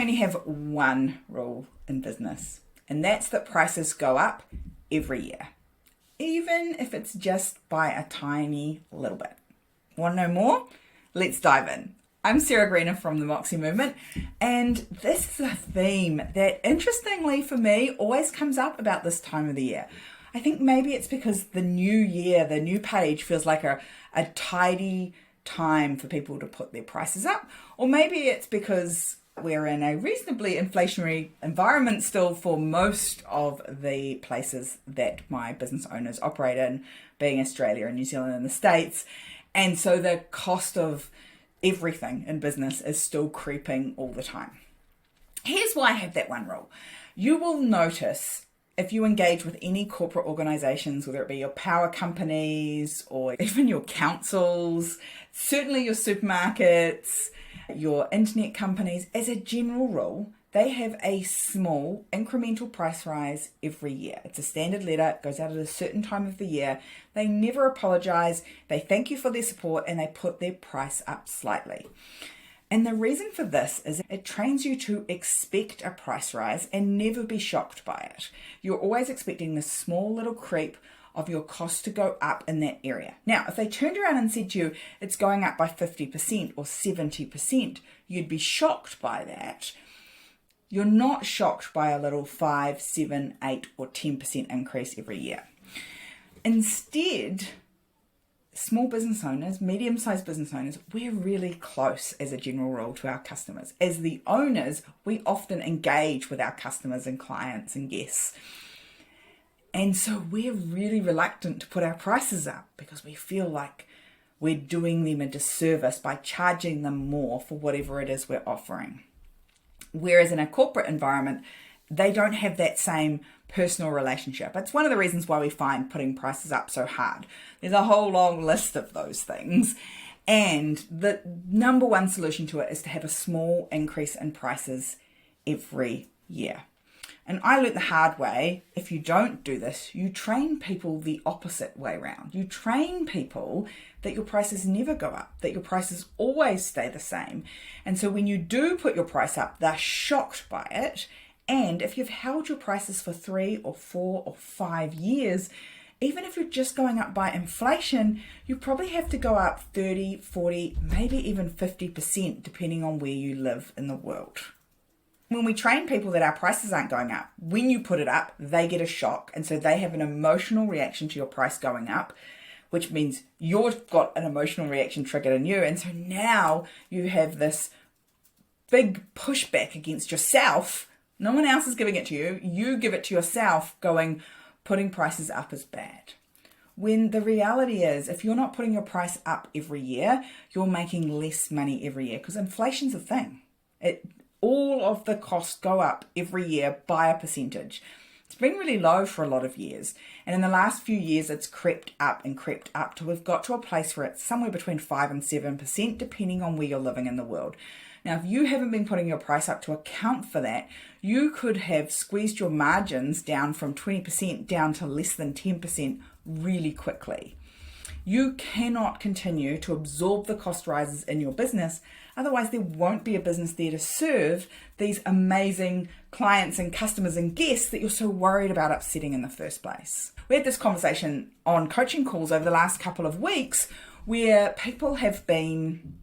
only have one rule in business, and that's that prices go up every year, even if it's just by a tiny little bit. Want to know more? Let's dive in. I'm Sarah Greener from the Moxie Movement, and this is a theme that, interestingly for me, always comes up about this time of the year. I think maybe it's because the new year, the new page feels like a tidy time for people to put their prices up, or maybe it's because we're in a reasonably inflationary environment still for most of the places that my business owners operate in, being Australia and New Zealand and the States. And so the cost of everything in business is still creeping all the time. Here's why I have that one rule. You will notice if you engage with any corporate organizations, whether it be your power companies or even your councils, certainly your supermarkets, your internet companies, as a general rule, they have a small incremental price rise every year. It's a standard letter, it goes out at a certain time of the year. They never apologize, they thank you for their support, and they put their price up slightly. And the reason for this is it trains you to expect a price rise and never be shocked by it. You're always expecting this small little creep of your cost to go up in that area. Now, if they turned around and said to you, it's going up by 50% or 70%, you'd be shocked by that. You're not shocked by a little 5, 7, 8, or 10% increase every year. Instead, small business owners, medium-sized business owners, we're really close as a general rule to our customers. As the owners, we often engage with our customers and clients and guests. And so we're really reluctant to put our prices up because we feel like we're doing them a disservice by charging them more for whatever it is we're offering. Whereas in a corporate environment, they don't have that same personal relationship. It's one of the reasons why we find putting prices up so hard. There's a whole long list of those things. And the number one solution to it is to have a small increase in prices every year. And I learned the hard way, if you don't do this, you train people the opposite way around. You train people that your prices never go up, that your prices always stay the same. And so when you do put your price up, they're shocked by it. And if you've held your prices for 3 or 4 or 5 years, even if you're just going up by inflation, you probably have to go up 30, 40, maybe even 50%, depending on where you live in the world. When we train people that our prices aren't going up, when you put it up, they get a shock. And so they have an emotional reaction to your price going up, which means you've got an emotional reaction triggered in you. And so now you have this big pushback against yourself. No one else is giving it to you. You give it to yourself, going, putting prices up is bad. When the reality is, if you're not putting your price up every year, you're making less money every year because inflation's a thing. All of the costs go up every year by a percentage. It's been really low for a lot of years. And in the last few years, it's crept up till we've got to a place where it's somewhere between 5 and 7%, depending on where you're living in the world. Now, if you haven't been putting your price up to account for that, you could have squeezed your margins down from 20% down to less than 10% really quickly. You cannot continue to absorb the cost rises in your business. Otherwise, there won't be a business there to serve these amazing clients and customers and guests that you're so worried about upsetting in the first place. We had this conversation on coaching calls over the last couple of weeks where people have been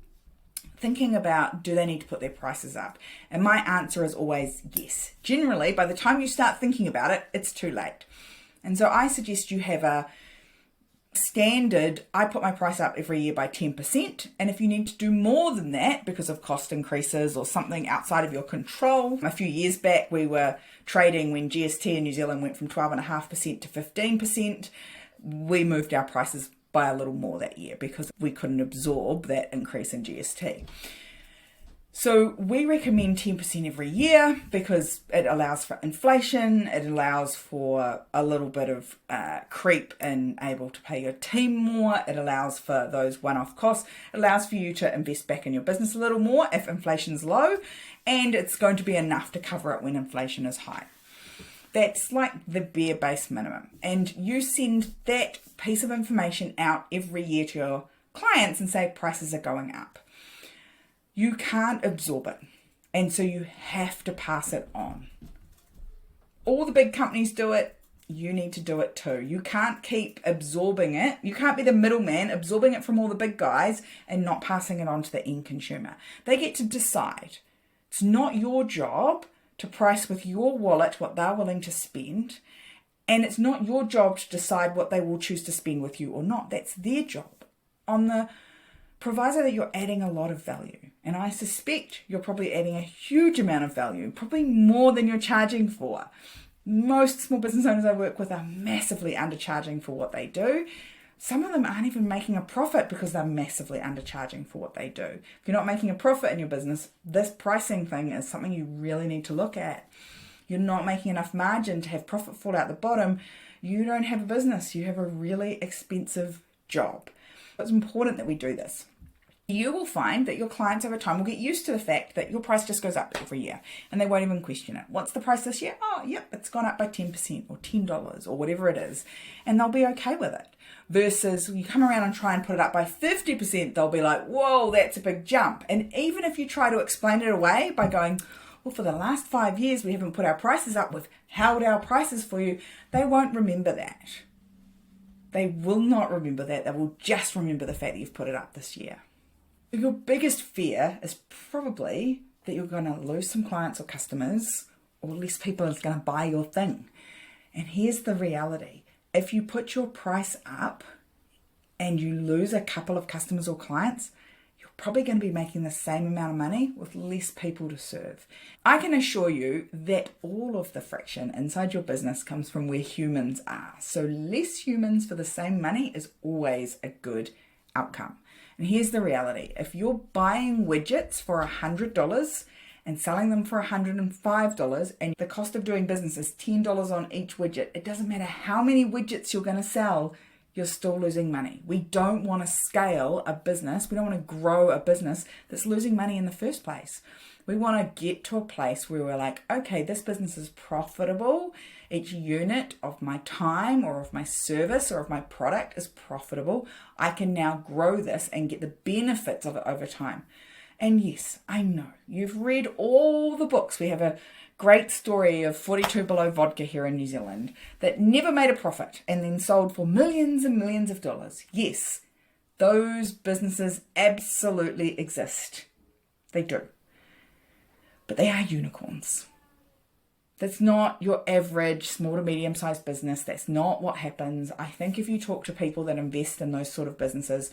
thinking about, do they need to put their prices up? And my answer is always yes. Generally, by the time you start thinking about it, it's too late. And so I suggest you have a standard, I put my price up every year by 10%. And if you need to do more than that because of cost increases or something outside of your control, a few years back we were trading when GST in New Zealand went from 12.5% to 15%. We moved our prices by a little more that year because we couldn't absorb that increase in GST. So we recommend 10% every year because it allows for inflation, it allows for a little bit of creep in able to pay your team more, it allows for those one-off costs, it allows for you to invest back in your business a little more if inflation's low, and it's going to be enough to cover it when inflation is high. That's like the bare base minimum. And you send that piece of information out every year to your clients and say prices are going up. You can't absorb it. And so you have to pass it on. All the big companies do it. You need to do it too. You can't keep absorbing it. You can't be the middleman absorbing it from all the big guys and not passing it on to the end consumer. They get to decide. It's not your job to price with your wallet what they're willing to spend. And it's not your job to decide what they will choose to spend with you or not. That's their job. On the proviso that you're adding a lot of value. And I suspect you're probably adding a huge amount of value, probably more than you're charging for. Most small business owners I work with are massively undercharging for what they do. Some of them aren't even making a profit because they're massively undercharging for what they do. If you're not making a profit in your business, this pricing thing is something you really need to look at. You're not making enough margin to have profit fall out the bottom. You don't have a business. You have a really expensive job. It's important that we do this. You will find that your clients over time will get used to the fact that your price just goes up every year and they won't even question it. What's the price this year? Oh, yep, it's gone up by 10% or $10 or whatever it is. And they'll be okay with it. Versus you come around and try and put it up by 50%, they'll be like, whoa, that's a big jump. And even if you try to explain it away by going, well, for the last 5 years, we haven't put our prices up, we've held our prices for you, they won't remember that. They will not remember that. They will just remember the fact that you've put it up this year. Your biggest fear is probably that you're going to lose some clients or customers, or less people is going to buy your thing. And here's the reality. If you put your price up and you lose a couple of customers or clients, you're probably going to be making the same amount of money with less people to serve. I can assure you that all of the friction inside your business comes from where humans are. So less humans for the same money is always a good outcome. And here's the reality. If you're buying widgets for $100 and selling them for $105 and the cost of doing business is $10 on each widget, it doesn't matter how many widgets you're going to sell, you're still losing money. We don't want to scale a business. We don't want to grow a business that's losing money in the first place. We want to get to a place where we're like, okay, this business is profitable. Each unit of my time or of my service or of my product is profitable. I can now grow this and get the benefits of it over time. And yes, I know you've read all the books. We have a great story of 42 Below Vodka here in New Zealand that never made a profit and then sold for millions and millions of dollars. Yes, those businesses absolutely exist. They do. But they are unicorns. That's not your average small to medium-sized business. That's not what happens. I think if you talk to people that invest in those sort of businesses,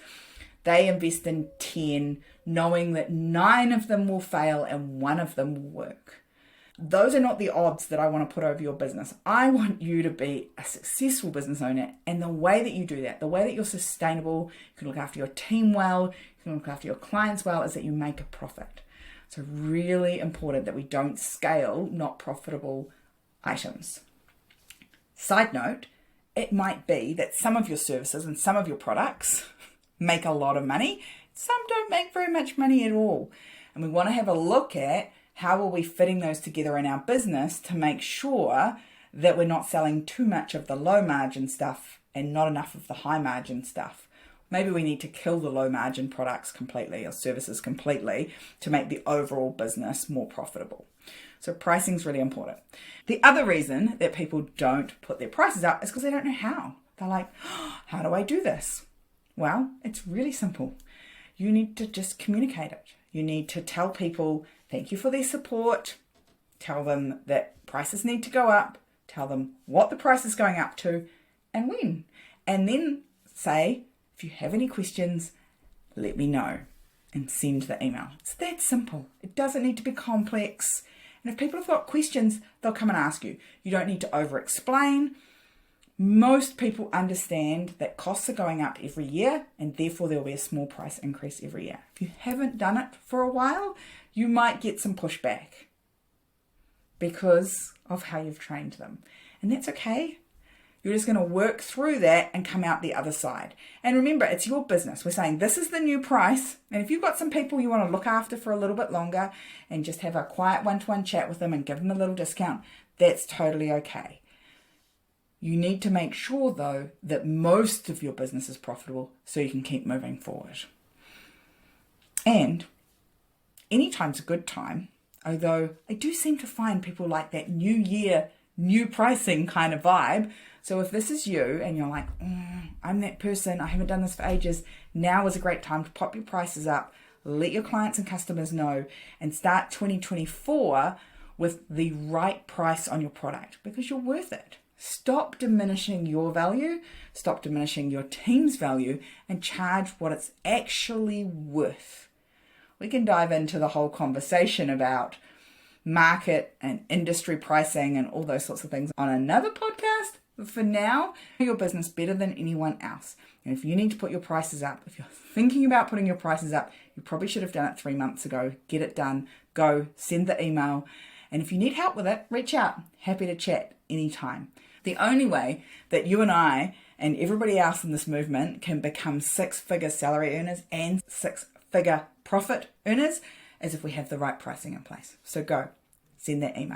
they invest in 10, knowing that 9 of them will fail and 1 of them will work. Those are not the odds that I want to put over your business. I want you to be a successful business owner. And the way that you do that, the way that you're sustainable, you can look after your team well, you can look after your clients well, is that you make a profit. So really important that we don't scale not profitable items. Side note, it might be that some of your services and some of your products make a lot of money. Some don't make very much money at all. And we want to have a look at how are we fitting those together in our business to make sure that we're not selling too much of the low margin stuff and not enough of the high margin stuff. Maybe we need to kill the low margin products completely or services completely to make the overall business more profitable. So pricing is really important. The other reason that people don't put their prices up is because they don't know how. They're like, oh, how do I do this? Well, it's really simple. You need to just communicate it. You need to tell people thank you for their support. Tell them that prices need to go up. Tell them what the price is going up to and when. And then say, if you have any questions, let me know and send the email. It's that simple. It doesn't need to be complex. And if people have got questions, they'll come and ask you. You don't need to over-explain. Most people understand that costs are going up every year and therefore there will be a small price increase every year. If you haven't done it for a while, you might get some pushback because of how you've trained them. And that's okay. You're just going to work through that and come out the other side. And remember, it's your business. We're saying this is the new price. And if you've got some people you want to look after for a little bit longer and just have a quiet one-to-one chat with them and give them a little discount, that's totally okay. You need to make sure, though, that most of your business is profitable so you can keep moving forward. And anytime's a good time. Although I do seem to find people like that new year, new pricing kind of vibe. So if this is you and you're like, I'm that person, I haven't done this for ages, now is a great time to pop your prices up, let your clients and customers know, and start 2024 with the right price on your product, because you're worth it. Stop diminishing your value, stop diminishing your team's value, and charge what it's actually worth. We can dive into the whole conversation about market and industry pricing and all those sorts of things on another podcast. But for now, know your business better than anyone else. And if you need to put your prices up, if you're thinking about putting your prices up, you probably should have done it 3 months ago. Get it done. Go, send the email. And if you need help with it, reach out. Happy to chat anytime. The only way that you and I and everybody else in this movement can become 6-figure salary earners and 6-figure profit earners is if we have the right pricing in place. So go, send that email.